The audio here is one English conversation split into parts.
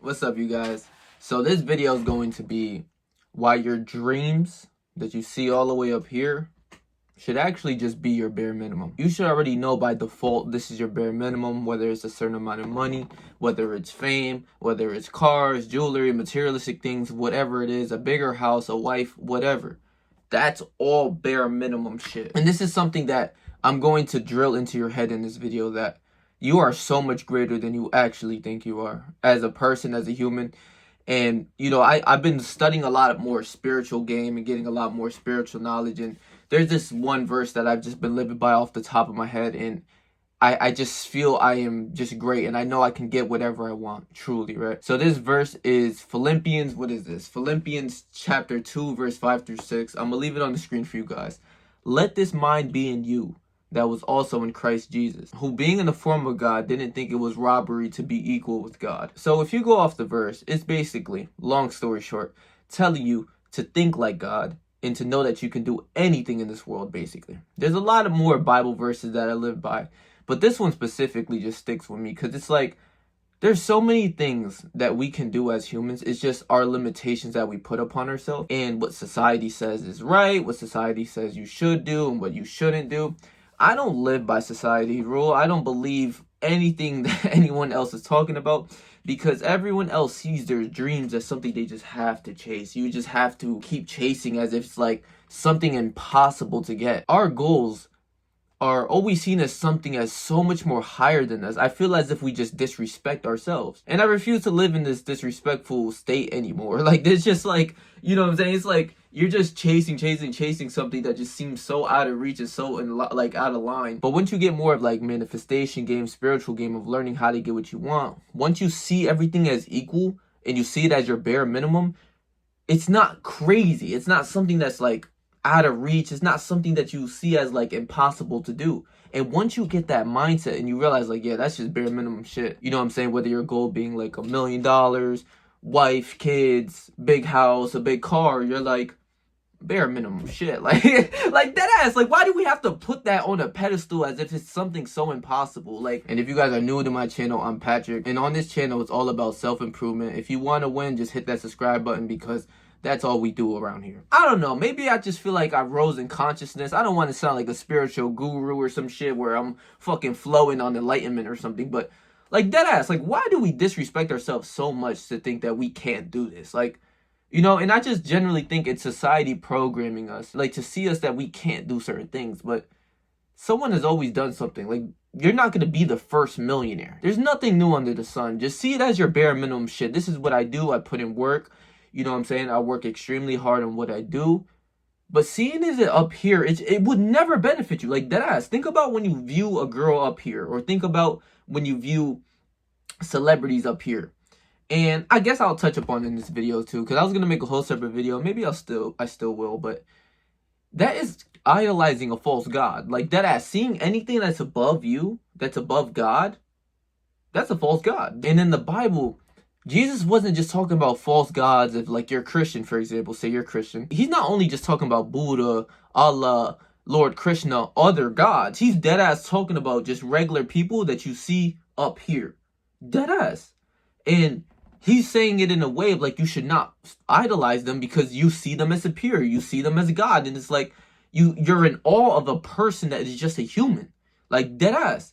What's up, you guys? So this video is going to be why your dreams that you see all the way up here should actually just be your bare minimum. You should already know by default this is your bare minimum, whether it's a certain amount of money, whether it's fame, whether it's cars, jewelry, materialistic things, whatever it is, a bigger house, a wife, whatever. That's all bare minimum shit. And this is something that I'm going to drill into your head in this video, that you are so much greater than you actually think you are as a person, as a human. And, I've been studying a lot more spiritual game and getting a lot more spiritual knowledge. And there's this one verse that I've just been living by off the top of my head. And I just feel I am just great. And I know I can get whatever I want, truly, right? So this verse is Philippians, what is this? Philippians chapter 2, verse 5 through 6. I'm going to leave it on the screen for you guys. Let this mind be in you that was also in Christ Jesus, who being in the form of God didn't think it was robbery to be equal with God. So if you go off the verse, it's basically, long story short, telling you to think like God and to know that you can do anything in this world, basically. There's a lot of more Bible verses that I live by, but this one specifically just sticks with me because it's like, there's so many things that we can do as humans. It's just our limitations that we put upon ourselves and what society says is right, what society says you should do and what you shouldn't do. I don't live by society rule. I don't believe anything that anyone else is talking about because everyone else sees their dreams as something they just have to chase. You just have to keep chasing as if it's like something impossible to get. Our goals are always seen as something as so much more higher than us. I feel as if we just disrespect ourselves. And I refuse to live in this disrespectful state anymore. Like, there's just like, you know what I'm saying? It's like, you're just chasing something that just seems so out of reach and so out of line. But once you get more of like manifestation game, spiritual game of learning how to get what you want, once you see everything as equal and you see it as your bare minimum, it's not crazy. It's not something that's like out of reach. It's not something that you see as like impossible to do. And once you get that mindset and you realize like, yeah, that's just bare minimum shit. You know what I'm saying? Whether your goal being like $1 million, wife, kids, big house, a big car, you're like, bare minimum shit. Like that ass. Like, why do we have to put that on a pedestal as if it's something so impossible? Like, and if you guys are new to my channel, I'm Patrick. And on this channel, it's all about self-improvement. If you want to win, just hit that subscribe button because that's all we do around here. I don't know. Maybe I just feel like I rose in consciousness. I don't want to sound like a spiritual guru or some shit where I'm fucking flowing on enlightenment or something. But like, dead ass, like, why do we disrespect ourselves so much to think that we can't do this? Like, and I just generally think it's society programming us, like, to see us that we can't do certain things. But someone has always done something. Like, you're not going to be the first millionaire. There's nothing new under the sun. Just see it as your bare minimum shit. This is what I do. I put in work. You know what I'm saying? I work extremely hard on what I do. But seeing it up here, it would never benefit you. Like, deadass, think about when you view a girl up here. Or think about when you view celebrities up here. And I guess I'll touch upon in this video too, because I was going to make a whole separate video. Maybe I still will, but that is idolizing a false god. Like, deadass, seeing anything that's above you, that's above God, that's a false god. And in the Bible, Jesus wasn't just talking about false gods. If like you're Christian, for example, say you're Christian. He's not only just talking about Buddha, Allah, Lord Krishna, other gods. He's deadass talking about just regular people that you see up here. Deadass. And he's saying it in a way of like you should not idolize them because you see them as superior. You see them as God. And it's like you're in awe of a person that is just a human. Like, deadass.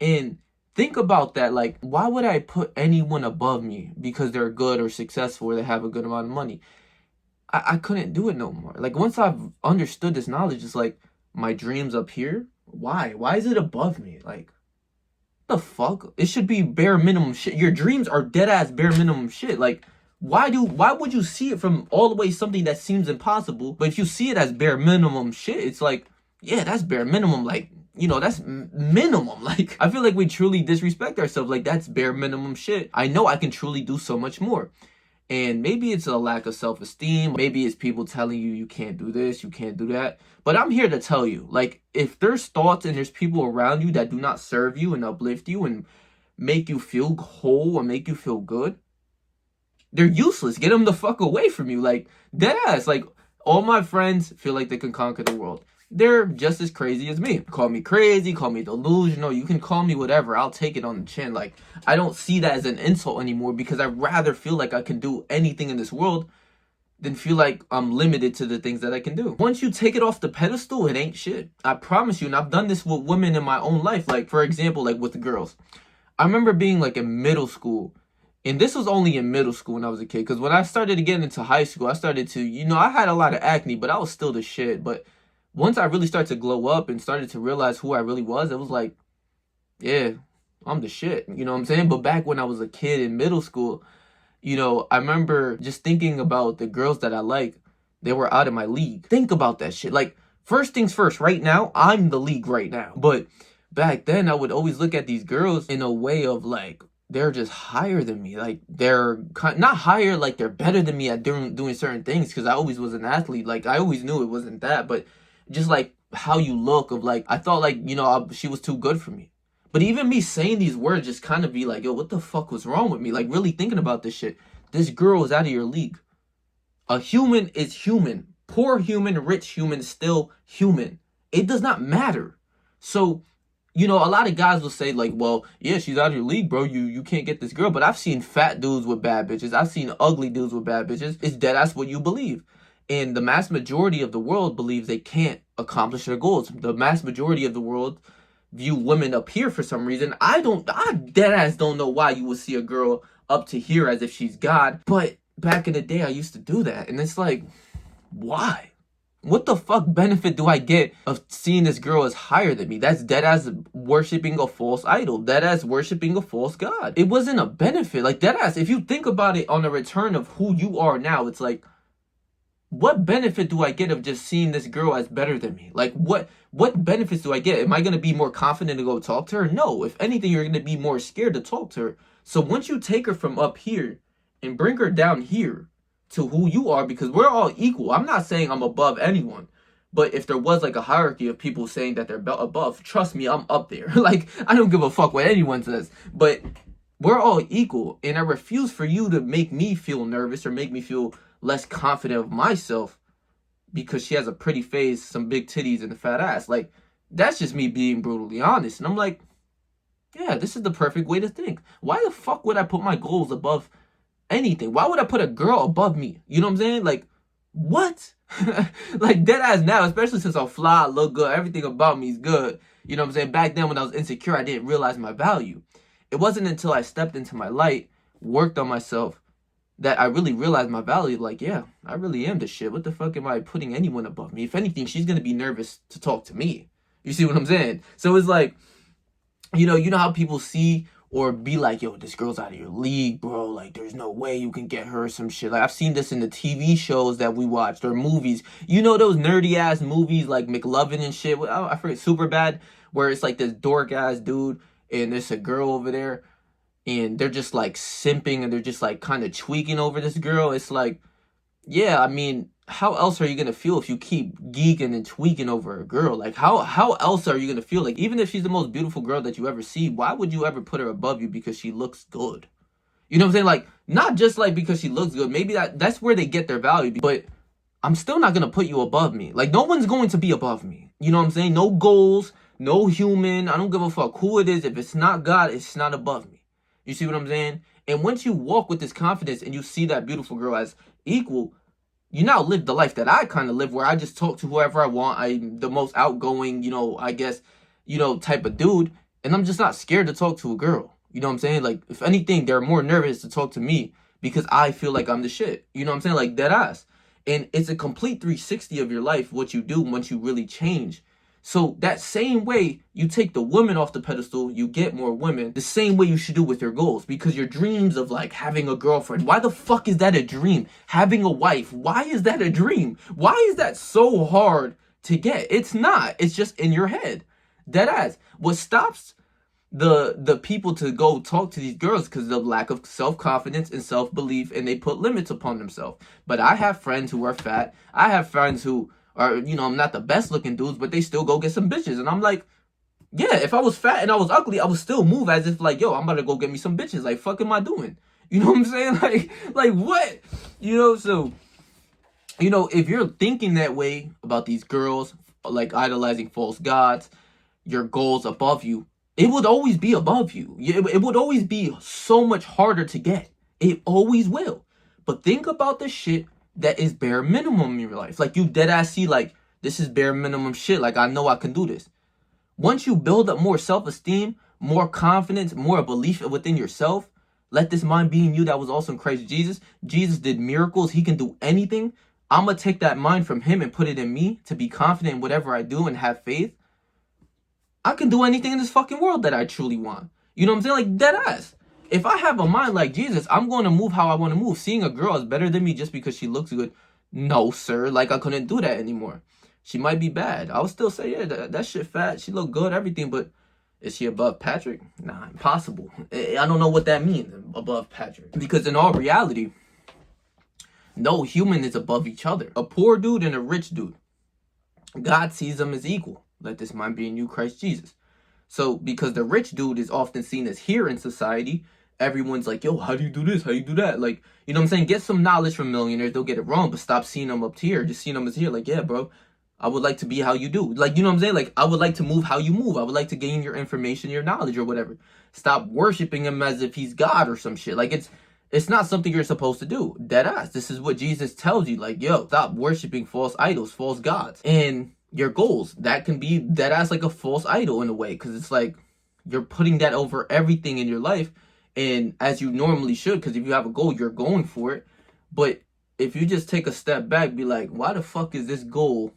And think about that. Like, why would I put anyone above me because they're good or successful or they have a good amount of money? I couldn't do it no more. Like, once I've understood this knowledge, it's like, my dreams up here? Why? Why is it above me? Like, the fuck? It should be bare minimum shit. Your dreams are dead ass bare minimum shit. Like, why would you see it from all the way something that seems impossible? But if you see it as bare minimum shit, it's like, yeah, that's bare minimum. Like, that's minimum. Like, I feel like we truly disrespect ourselves. Like, that's bare minimum shit. I know I can truly do so much more. And maybe it's a lack of self-esteem. Maybe it's people telling you can't do this, you can't do that. But I'm here to tell you, like, if there's thoughts and there's people around you that do not serve you and uplift you and make you feel whole and make you feel good, they're useless. Get them the fuck away from you. Like, deadass. Like, all my friends feel like they can conquer the world. they're just as crazy as me. Call me crazy, call me delusional, you can call me whatever, I'll take it on the chin. Like, I don't see that as an insult anymore, because I rather feel like I can do anything in this world than feel like I'm limited to the things that I can do. Once you take it off the pedestal, it ain't shit. I promise you, and I've done this with women in my own life. Like, for example, like with the girls. I remember being like in middle school, and this was only in middle school when I was a kid, because when I started to get into high school, I started to, I had a lot of acne, but I was still the shit. But once I really started to glow up and started to realize who I really was, it was like, yeah, I'm the shit. You know what I'm saying? But back when I was a kid in middle school, I remember just thinking about the girls that I like. They were out of my league. Think about that shit. Like, first things first, right now, I'm the league right now. But back then, I would always look at these girls in a way of like, they're just higher than me. Like, they're not higher, like they're better than me at doing certain things, because I always was an athlete. Like, I always knew it wasn't that, but just like how you look, of like, I thought like, she was too good for me. But even me saying these words just kind of be like, yo, what the fuck was wrong with me? Like, really thinking about this shit. This girl is out of your league. A human is human. Poor human, rich human, still human. It does not matter. So, a lot of guys will say like, well, yeah, she's out of your league, bro. You can't get this girl. But I've seen fat dudes with bad bitches. I've seen ugly dudes with bad bitches. It's dead ass what you believe. And the mass majority of the world believes they can't accomplish their goals. The mass majority of the world view women up here for some reason. I dead ass don't know why you would see a girl up to here as if she's God. But back in the day, I used to do that. And it's like, why? What the fuck benefit do I get of seeing this girl as higher than me? That's dead ass worshiping a false idol. Dead ass worshiping a false god. It wasn't a benefit. Like, dead ass, if you think about it on the return of who you are now, it's like, what benefit do I get of just seeing this girl as better than me? Like, what benefits do I get? Am I going to be more confident to go talk to her? No. If anything, you're going to be more scared to talk to her. So once you take her from up here and bring her down here to who you are, because we're all equal. I'm not saying I'm above anyone. But if there was like a hierarchy of people saying that they're above, trust me, I'm up there. Like, I don't give a fuck what anyone says. But we're all equal. And I refuse for you to make me feel nervous or make me feel less confident of myself because she has a pretty face, some big titties, and a fat ass. Like, that's just me being brutally honest. And I'm like, yeah, this is the perfect way to think. Why the fuck would I put my goals above anything? Why would I put a girl above me? You know what I'm saying? Like, what? Like, dead ass now, especially since I'm fly, I look good, everything about me is good. You know what I'm saying? Back then when I was insecure, I didn't realize my value. It wasn't until I stepped into my light, worked on myself, that I really realized my value. Like, yeah, I really am the shit. What the fuck am I putting anyone above me? If anything, she's going to be nervous to talk to me. You see what I'm saying? So it's like, you know how people see or be like, yo, this girl's out of your league, bro. Like, there's no way you can get her or some shit. Like, I've seen this in the TV shows that we watched or movies. You know those nerdy-ass movies like McLovin and shit? I forget, Superbad, where it's like this dork-ass dude and there's a girl over there. And they're just like simping and they're just like kind of tweaking over this girl. It's like, yeah, I mean, how else are you going to feel if you keep geeking and tweaking over a girl? Like, how else are you going to feel? Like, even if she's the most beautiful girl that you ever see, why would you ever put her above you because she looks good? You know what I'm saying? Like, not just like because she looks good. Maybe that's where they get their value. But I'm still not going to put you above me. Like, no one's going to be above me. You know what I'm saying? No goals, no human. I don't give a fuck who it is. If it's not God, it's not above me. You see what I'm saying? And once you walk with this confidence and you see that beautiful girl as equal, you now live the life that I kind of live, where I just talk to whoever I want. I'm the most outgoing, I guess, type of dude. And I'm just not scared to talk to a girl. You know what I'm saying? Like, if anything, they're more nervous to talk to me because I feel like I'm the shit. You know what I'm saying? Like, dead ass. And it's a complete 360 of your life, what you do once you really change. So that same way you take the women off the pedestal, you get more women, the same way you should do with your goals. Because your dreams of like having a girlfriend, why the fuck is that a dream? Having a wife, why is that a dream? Why is that so hard to get? It's not. It's just in your head. Deadass. What stops the people to go talk to these girls because of the lack of self-confidence and self-belief, and they put limits upon themselves. But I have friends who are fat. I have friends who are, I'm not the best looking dudes, but they still go get some bitches. And I'm like, yeah, if I was fat and I was ugly, I would still move as if like, yo, I'm about to go get me some bitches. Like, fuck am I doing? You know what I'm saying? Like what? So, if you're thinking that way about these girls, like idolizing false gods, your goals above you, it would always be above you. It would always be so much harder to get. It always will. But think about the shit that is bare minimum in your life. Like, you dead ass see, like, this is bare minimum shit. Like, I know I can do this. Once you build up more self-esteem, more confidence, more belief within yourself, let this mind be in you that was also in Christ Jesus. Jesus did miracles. He can do anything. I'm going to take that mind from him and put it in me to be confident in whatever I do and have faith. I can do anything in this fucking world that I truly want. You know what I'm saying? Like, dead ass. If I have a mind like Jesus, I'm going to move how I want to move. Seeing a girl is better than me just because she looks good. No, sir. Like, I couldn't do that anymore. She might be bad. I would still say, yeah, that shit fat. She look good, everything. But is she above Patrick? Nah, impossible. I don't know what that means, above Patrick. Because in all reality, no human is above each other. A poor dude and a rich dude, God sees them as equal. Let this mind be in you, Christ Jesus. So, because the rich dude is often seen as here in society, everyone's like, yo, how do you do this? How do you do that? Like, you know what I'm saying? Get some knowledge from millionaires. They'll get it wrong, but stop seeing them up here. Just seeing them as here. Like, yeah, bro, I would like to be how you do. Like, you know what I'm saying? Like, I would like to move how you move. I would like to gain your information, your knowledge, or whatever. Stop worshiping him as if he's God or some shit. Like, it's not something you're supposed to do. Deadass. This is what Jesus tells you. Like, yo, stop worshiping false idols, false gods. And your goals, that can be deadass like a false idol in a way. Because it's like, you're putting that over everything in your life. And as you normally should, because if you have a goal, you're going for it. But if you just take a step back, be like, why the fuck is this goal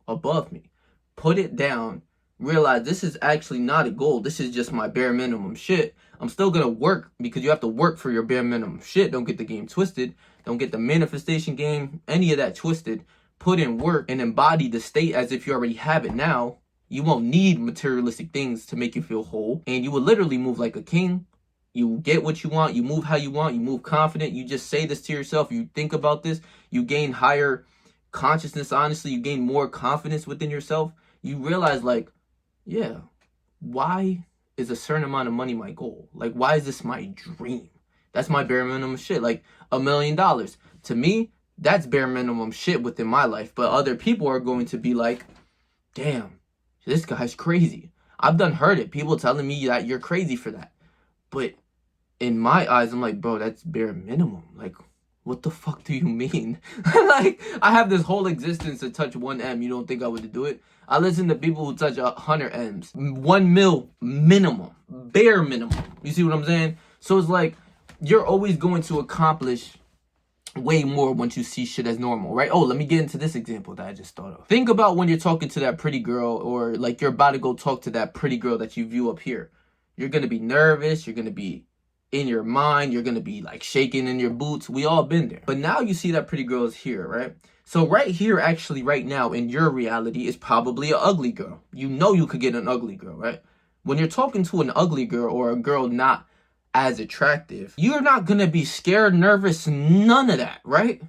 above me? Put it down. Realize this is actually not a goal. This is just my bare minimum shit. I'm still gonna work, because you have to work for your bare minimum shit. Don't get the game twisted. Don't get the manifestation game, any of that twisted. Put in work and embody the state as if you already have it now. You won't need materialistic things to make you feel whole. And you will literally move like a king. You get what you want. You move how you want. You move confident. You just say this to yourself. You think about this. You gain higher consciousness, honestly. You gain more confidence within yourself. You realize, like, yeah, why is a certain amount of money my goal? Like, why is this my dream? That's my bare minimum shit. Like, $1 million. To me, that's bare minimum shit within my life. But other people are going to be like, damn, this guy's crazy. I've done heard it. People telling me that you're crazy for that. But in my eyes, I'm like, bro, that's bare minimum. Like, what the fuck do you mean? Like, I have this whole existence to touch 1 M. You don't think I would do it? I listen to people who touch 100 M's. 1 mil minimum. Bare minimum. You see what I'm saying? So it's like, you're always going to accomplish way more once you see shit as normal, right? Oh, let me get into this example that I just thought of. Think about when you're talking to that pretty girl, or like you're about to go talk to that pretty girl that you view up here. You're going to be nervous. You're going to be in your mind. You're going to be like shaking in your boots. We all been there. But now you see that pretty girl is here, right? So right here, actually right now in your reality is probably an ugly girl. You know you could get an ugly girl, right? When you're talking to an ugly girl or a girl not as attractive, you're not going to be scared, nervous, none of that, right?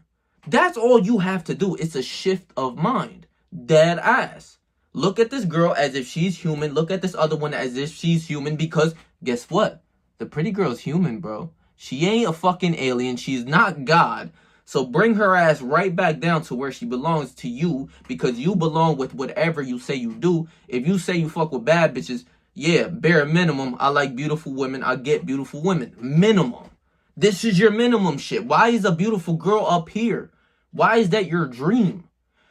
That's all you have to do. It's a shift of mind. Dead ass. Look at this girl as if she's human. Look at this other one as if she's human, because guess what? The pretty girl's human, bro. She ain't a fucking alien. She's not God. So bring her ass right back down to where she belongs, to you, because you belong with whatever you say you do. If you say you fuck with bad bitches, yeah, bare minimum, I like beautiful women. I get beautiful women. Minimum. This is your minimum shit. Why is a beautiful girl up here? Why is that your dream?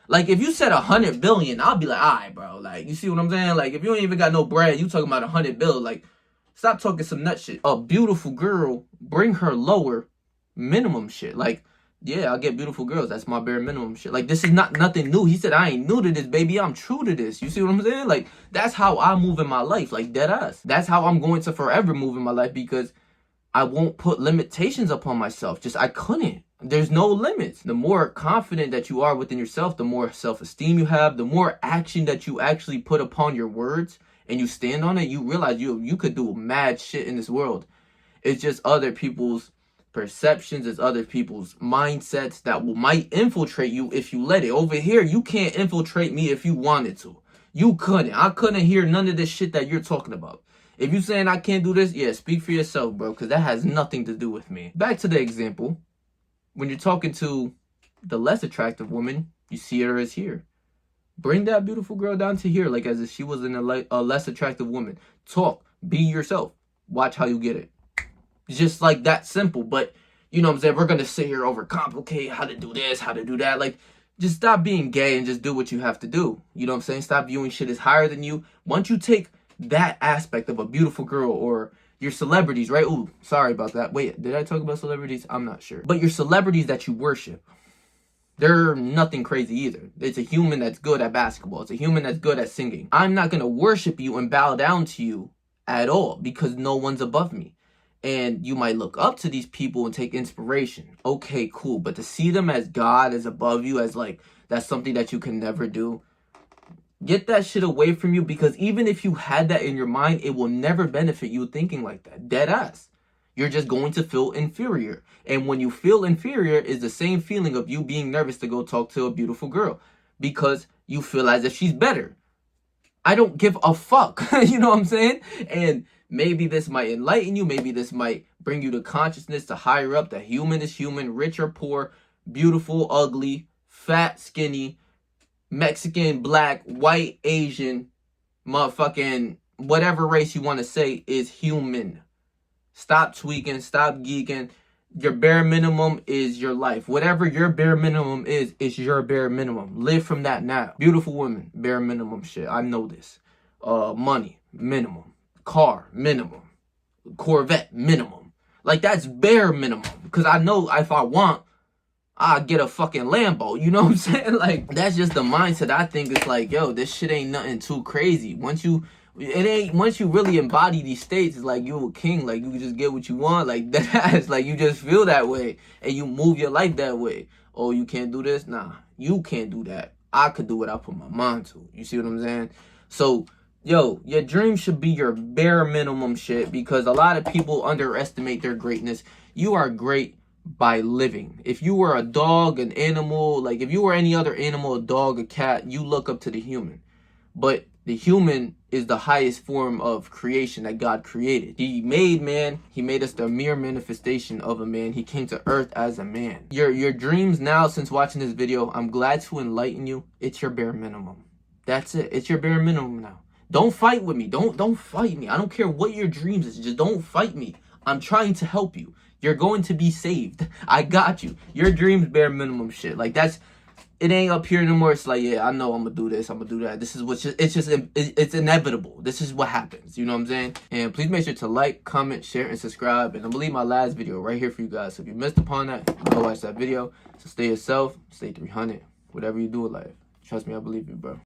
Like, if you said 100 billion, I'll be like, all right, bro. Like, you see what I'm saying? Like, if you ain't even got no bread, you talking about 100 billion. Like, stop talking some nut shit. A beautiful girl, bring her lower, minimum shit. Like, yeah, I'll get beautiful girls. That's my bare minimum shit. Like, this is not nothing new. He said, I ain't new to this, baby. I'm true to this. You see what I'm saying? Like, that's how I move in my life. Like, dead ass. That's how I'm going to forever move in my life, because I won't put limitations upon myself. Just, I couldn't. There's no limits. The more confident that you are within yourself, the more self-esteem you have, the more action that you actually put upon your words and you stand on it, you realize you could do mad shit in this world. It's just other people's perceptions, it's other people's mindsets that might infiltrate you if you let it. Over here, you can't infiltrate me if you wanted to. You couldn't. I couldn't hear none of this shit that you're talking about. If you saying I can't do this, yeah, speak for yourself, bro, because that has nothing to do with me. Back to the example. When you're talking to the less attractive woman, you see her as here. Bring that beautiful girl down to here, like as if she was a less attractive woman. Talk, be yourself. Watch how you get it. Just like that simple. But you know what I'm saying? We're gonna sit here overcomplicate how to do this, how to do that. Like, just stop being gay and just do what you have to do. You know what I'm saying? Stop viewing shit as higher than you. Once you take that aspect of a beautiful girl or your celebrities, right? Ooh, sorry about that. Wait, did I talk about celebrities? I'm not sure. But your celebrities that you worship, they're nothing crazy either. It's a human that's good at basketball. It's a human that's good at singing. I'm not going to worship you and bow down to you at all because no one's above me. And you might look up to these people and take inspiration. Okay, cool. But to see them as God, as above you, as like, that's something that you can never do. Get that shit away from you, because even if you had that in your mind, it will never benefit you thinking like that. Dead ass. You're just going to feel inferior. And when you feel inferior, is the same feeling of you being nervous to go talk to a beautiful girl because you feel as if she's better. I don't give a fuck. You know what I'm saying? And maybe this might enlighten you. Maybe this might bring you to consciousness to higher up that human is human, rich or poor, beautiful, ugly, fat, skinny, Mexican, black, white, Asian, motherfucking whatever race you want to say is human. Stop tweaking, stop geeking. Your bare minimum is your life. Whatever your bare minimum is your bare minimum. Live from that now. Beautiful women, bare minimum shit. I know this. Money, minimum. Car, minimum. Corvette, minimum. Like, that's bare minimum. Because I know if I want, I'll get a fucking Lambo. You know what I'm saying? Like, that's just the mindset. I think it's like, yo, this shit ain't nothing too crazy. Once you really embody these states, it's like you a king. Like, you just get what you want. Like, that's like, you just feel that way and you move your life that way. Oh, you can't do this? Nah, you can't do that. I could do what I put my mind to. You see what I'm saying? So, yo, your dream should be your bare minimum shit, because a lot of people underestimate their greatness. You are great by living. If you were a dog, an animal, like if you were any other animal, a dog, a cat, you look up to the human. But the human is the highest form of creation that God created. He made man. He made us the mere manifestation of a man. He came to earth as a man. Your dreams now, since watching this video, I'm glad to enlighten you. It's your bare minimum. That's it. It's your bare minimum now. Don't fight with me. Don't fight me. I don't care what your dreams is. Just don't fight me. I'm trying to help you. You're going to be saved. I got you. Your dreams bare minimum shit. Like, that's, it ain't up here no more. It's like, yeah, I know I'm gonna do this, I'm gonna do that. This is what's just, it's inevitable. This is what happens. You know what I'm saying? And please make sure to like, comment, share, and subscribe. And I'm gonna leave my last video right here for you guys. So if you missed upon that, go watch that video. So stay yourself, stay 300. Whatever you do in life. Trust me, I believe you, bro.